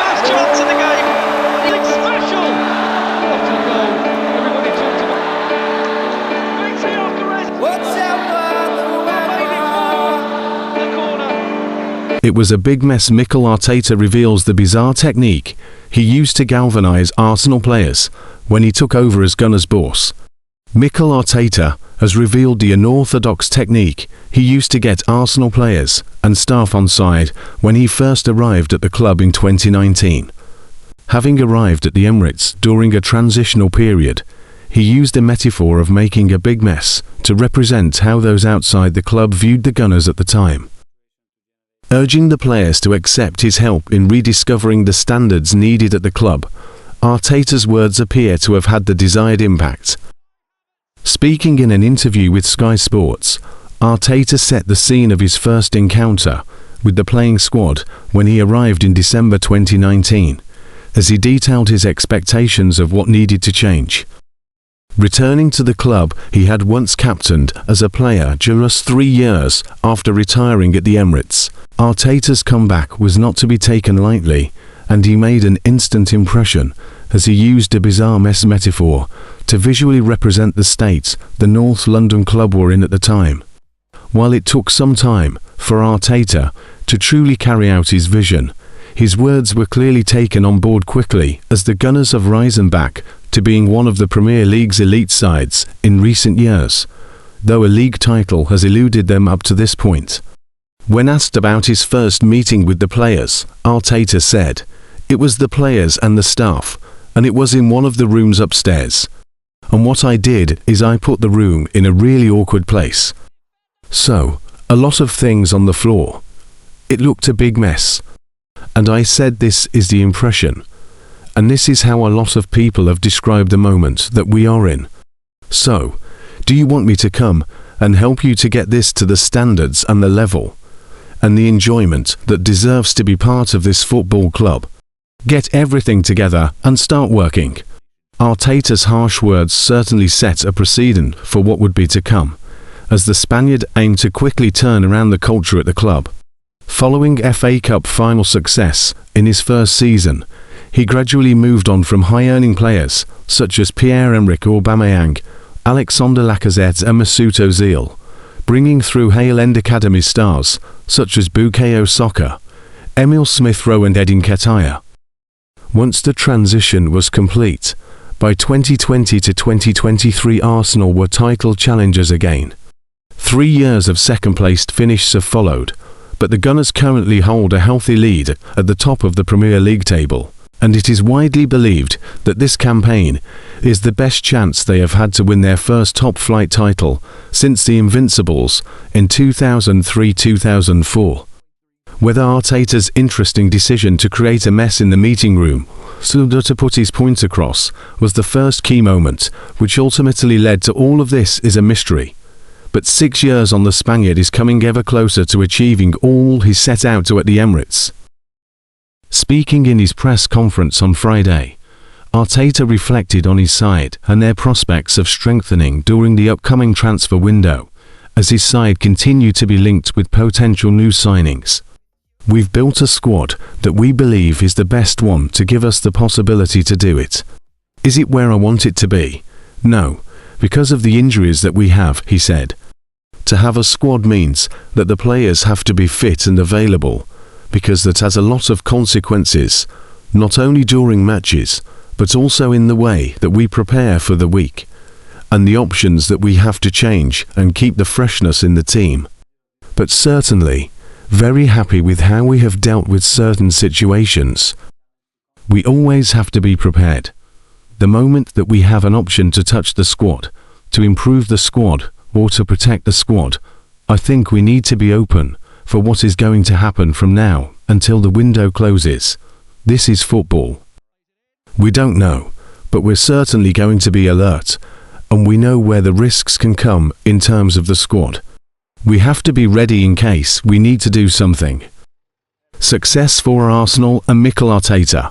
first chance of the game. It's special. What a goal. Everybody talked about victory after rest. The corner. It was a big mess. Mikel Arteta reveals the bizarre technique he used to galvanise Arsenal players when he took over as Gunners' boss. Mikel Arteta has revealed the unorthodox technique he used to get Arsenal players and staff on side when he first arrived at the club in 2019. Having arrived at the Emirates during a transitional period, he used a metaphor of making a big mess to represent how those outside the club viewed the Gunners at the time. Urging the players to accept his help in rediscovering the standards needed at the club, Arteta's words appear to have had the desired impact. Speaking in an interview with Sky Sports, Arteta set the scene of his first encounter with the playing squad when he arrived in December 2019, as he detailed his expectations of what needed to change. Returning to the club he had once captained as a player just 3 years after retiring at the Emirates, Arteta's comeback was not to be taken lightly, and he made an instant impression as he used a bizarre mess metaphor to visually represent the state the North London club were in at the time. While it took some time for Arteta to truly carry out his vision, his words were clearly taken on board quickly as the Gunners have risen back to being one of the Premier League's elite sides in recent years, though a league title has eluded them up to this point. When asked about his first meeting with the players, Arteta said, "It was the players and the staff, and it was in one of the rooms upstairs. And what I did is I put the room in a really awkward place. So, a lot of things on the floor. It looked a big mess. And I said this is the impression. And this is how a lot of people have described the moment that we are in. So, do you want me to come and help you to get this to the standards and the level and the enjoyment that deserves to be part of this football club? Get everything together and start working." Arteta's harsh words certainly set a precedent for what would be to come, as the Spaniard aimed to quickly turn around the culture at the club. Following FA Cup final success in his first season, he gradually moved on from high-earning players such as Pierre-Emerick Aubameyang, Alexander Lacazette and Mesut Ozil, bringing through Hale-End Academy stars such as Bukayo Saka, Emil Smith-Rowe and Edin Ketaya. Once the transition was complete, by 2020 to 2023 Arsenal were title challengers again. 3 years of second-placed finishes have followed, but the Gunners currently hold a healthy lead at the top of the Premier League table, and it is widely believed that this campaign is the best chance they have had to win their first top-flight title since the Invincibles in 2003-2004. Whether Arteta's interesting decision to create a mess in the meeting room, so to put his point across, was the first key moment which ultimately led to all of this is a mystery. But 6 years on, the Spaniard is coming ever closer to achieving all he set out to at the Emirates. Speaking in his press conference on Friday, Arteta reflected on his side and their prospects of strengthening during the upcoming transfer window, as his side continued to be linked with potential new signings. "We've built a squad that we believe is the best one to give us the possibility to do it. Is it where I want it to be? No, because of the injuries that we have," he said. To have a squad means that the players have to be fit and available, because that has a lot of consequences, not only during matches, but also in the way that we prepare for the week, and the options that we have to change and keep the freshness in the team. But certainly, very happy with how we have dealt with certain situations. We always have to be prepared. The moment that we have an option to touch the squad, to improve the squad, or to protect the squad, I think we need to be open for what is going to happen from now until the window closes. This is football. We don't know, but we're certainly going to be alert, and we know where the risks can come in terms of the squad. We have to be ready in case we need to do something. Success for Arsenal and Mikel Arteta.